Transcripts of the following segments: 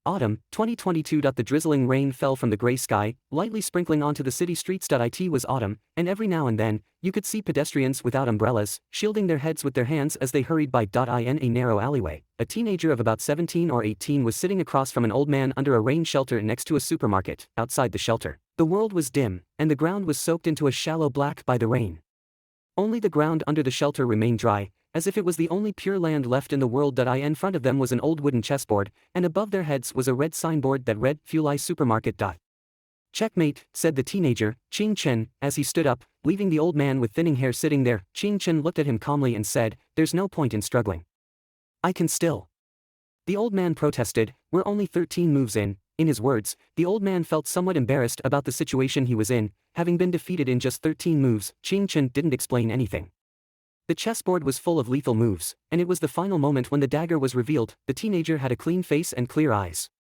Autumn, 2022. The drizzling rain fell from the gray sky, lightly sprinkling onto the city streets. It was autumn, and every now and then, you could see pedestrians without umbrellas, shielding their heads with their hands as they hurried by. In a narrow alleyway, a teenager of about 17 or 18 was sitting across from an old man under a rain shelter next to a supermarket. Outside the shelter, the world was dim, and the ground was soaked into a shallow black by the rain. Only the ground under the shelter remained dry, as if it was the only pure land left in the world. In front of them was an old wooden chessboard, and above their heads was a red signboard that read, Fuelai Supermarket. Checkmate, said the teenager, Ching Chen, as he stood up, leaving the old man with thinning hair sitting there. Ching Chen looked at him calmly and said, there's no point in struggling. I can still. The old man protested, we're only 13 moves in. In his words, the old man felt somewhat embarrassed about the situation he was in, having been defeated in just 13 moves. Ching Chen didn't explain anything. The chessboard was full of lethal moves, and it was the final moment when the dagger was revealed. The teenager had a clean face and clear eyes.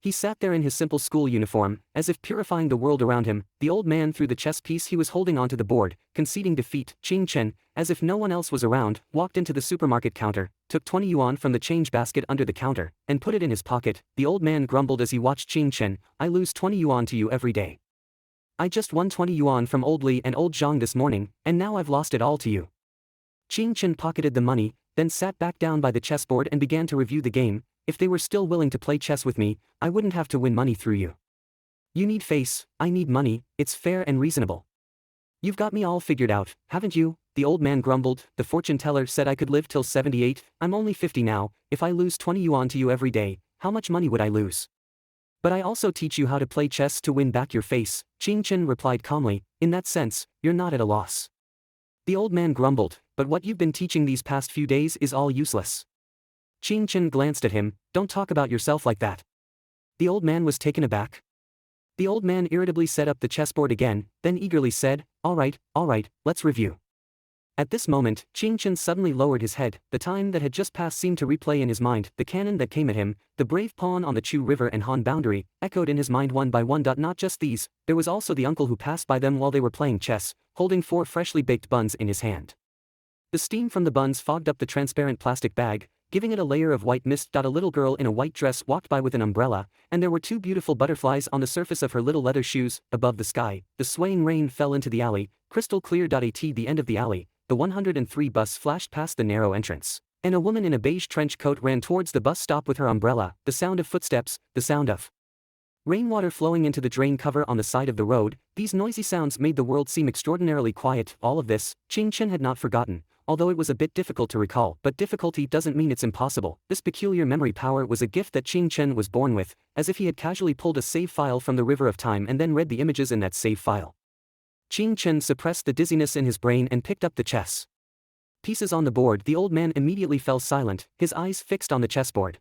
He sat there in his simple school uniform, as if purifying the world around him. The old man threw the chess piece he was holding onto the board, conceding defeat. Ching Chen, as if no one else was around, walked into the supermarket counter, took 20 yuan from the change basket under the counter, and put it in his pocket. The old man grumbled as he watched Ching Chen, I lose 20 yuan to you every day. I just won 20 yuan from old Li and old Zhang this morning, and now I've lost it all to you. Ching Chen pocketed the money, then sat back down by the chessboard and began to review the game. If they were still willing to play chess with me, I wouldn't have to win money through you. You need face, I need money, it's fair and reasonable. You've got me all figured out, haven't you? The old man grumbled. The fortune teller said I could live till 78, I'm only 50 now. If I lose 20 yuan to you every day, how much money would I lose? But I also teach you how to play chess to win back your face. Ching Chen replied calmly, in that sense, you're not at a loss. The old man grumbled, but what you've been teaching these past few days is all useless. Ching Chen glanced at him, don't talk about yourself like that. The old man was taken aback. The old man irritably set up the chessboard again, then eagerly said, all right, let's review. At this moment, Ching Chen suddenly lowered his head. The time that had just passed seemed to replay in his mind. The cannon that came at him, the brave pawn on the Chu River and Han boundary, echoed in his mind one by one. Not just these, there was also the uncle who passed by them while they were playing chess, holding 4 freshly baked buns in his hand. The steam from the buns fogged up the transparent plastic bag, giving it a layer of white mist. A little girl in a white dress walked by with an umbrella, and there were 2 beautiful butterflies on the surface of her little leather shoes. Above the sky, the swaying rain fell into the alley, crystal clear. At the end of the alley, the 103 bus flashed past the narrow entrance, and a woman in a beige trench coat ran towards the bus stop with her umbrella. The sound of footsteps, the sound of rainwater flowing into the drain cover on the side of the road, these noisy sounds made the world seem extraordinarily quiet. All of this, Ching Chen had not forgotten, although it was a bit difficult to recall. But difficulty doesn't mean it's impossible. This peculiar memory power was a gift that Ching Chen was born with, as if he had casually pulled a save file from the river of time and then read the images in that save file. Ching Chen suppressed the dizziness in his brain and picked up the chess pieces on the board. The old man immediately fell silent, his eyes fixed on the chessboard.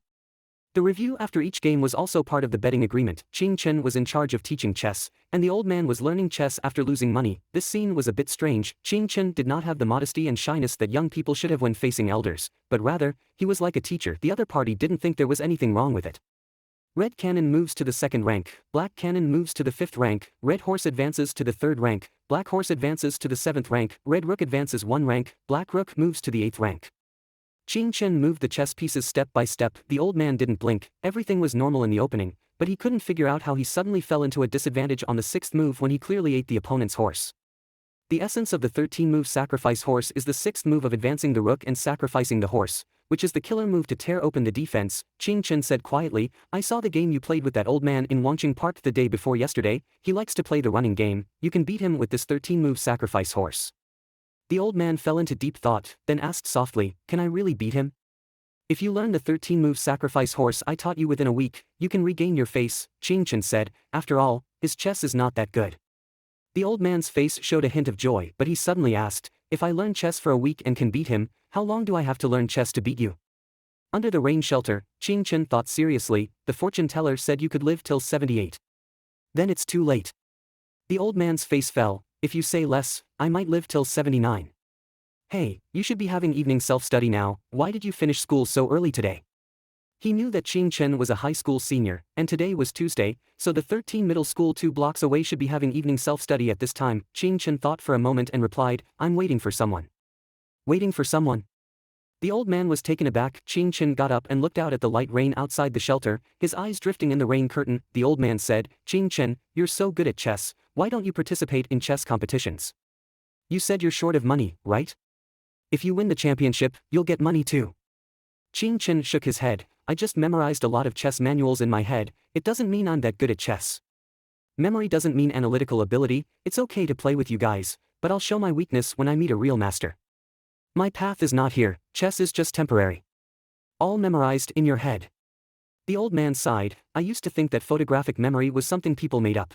The review after each game was also part of the betting agreement. Ching Chen was in charge of teaching chess, and the old man was learning chess after losing money. This scene was a bit strange. Ching Chen did not have the modesty and shyness that young people should have when facing elders, but rather, he was like a teacher. The other party didn't think there was anything wrong with it. Red cannon moves to the 2nd rank, black cannon moves to the 5th rank, red horse advances to the 3rd rank, black horse advances to the 7th rank, red rook advances 1 rank, black rook moves to the 8th rank. Ching Chen moved the chess pieces step by step. The old man didn't blink. Everything was normal in the opening, but he couldn't figure out how he suddenly fell into a disadvantage on the 6th move when he clearly ate the opponent's horse. The essence of the 13-move sacrifice horse is the 6th move of advancing the rook and sacrificing the horse, which is the killer move to tear open the defense. Ching Chen said quietly, I saw the game you played with that old man in Wangqing Park the day before yesterday. He likes to play the running game. You can beat him with this 13-move sacrifice horse. The old man fell into deep thought, then asked softly, can I really beat him? If you learn the 13-move sacrifice horse I taught you within a week, you can regain your face. Ching Chen said, after all, his chess is not that good. The old man's face showed a hint of joy, but he suddenly asked, if I learn chess for a week and can beat him, how long do I have to learn chess to beat you? Under the rain shelter, Ching Chen thought seriously. The fortune teller said you could live till 78. Then it's too late. The old man's face fell. If you say less, I might live till 79. Hey, you should be having evening self-study now. Why did you finish school so early today? He knew that Ching Chen was a high school senior, and today was Tuesday, so the 13 middle school 2 blocks away should be having evening self-study at this time. Ching Chen thought for a moment and replied, I'm waiting for someone. Waiting for someone? The old man was taken aback. Ching Chen got up and looked out at the light rain outside the shelter, his eyes drifting in the rain curtain. The old man said, Ching Chen, you're so good at chess, why don't you participate in chess competitions? You said you're short of money, right? If you win the championship, you'll get money too. Ching Chen shook his head. I just memorized a lot of chess manuals in my head, it doesn't mean I'm that good at chess. Memory doesn't mean analytical ability, it's okay to play with you guys, but I'll show my weakness when I meet a real master. My path is not here, chess is just temporary. All memorized in your head. The old man sighed. I used to think that photographic memory was something people made up.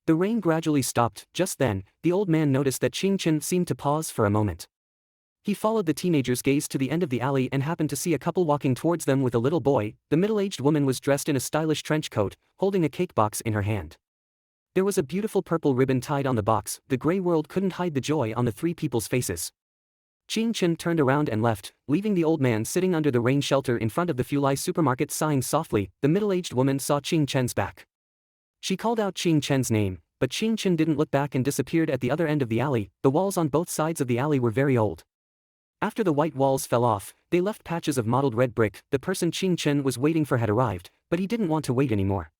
The rain gradually stopped. Just then, the old man noticed that Ching Chen seemed to pause for a moment. He followed the teenager's gaze to the end of the alley and happened to see a couple walking towards them with a little boy. The middle-aged woman was dressed in a stylish trench coat, holding a cake box in her hand. There was a beautiful purple ribbon tied on the box. The gray world couldn't hide the joy on the three people's faces. Ching Chen turned around and left, leaving the old man sitting under the rain shelter in front of the Fulai supermarket sighing softly. The middle-aged woman saw Ching Chen's back. She called out Ching Chen's name, but Ching Chen didn't look back and disappeared at the other end of the alley. The walls on both sides of the alley were very old. After the white walls fell off, they left patches of mottled red brick. The person Ching Chen was waiting for had arrived, but he didn't want to wait anymore.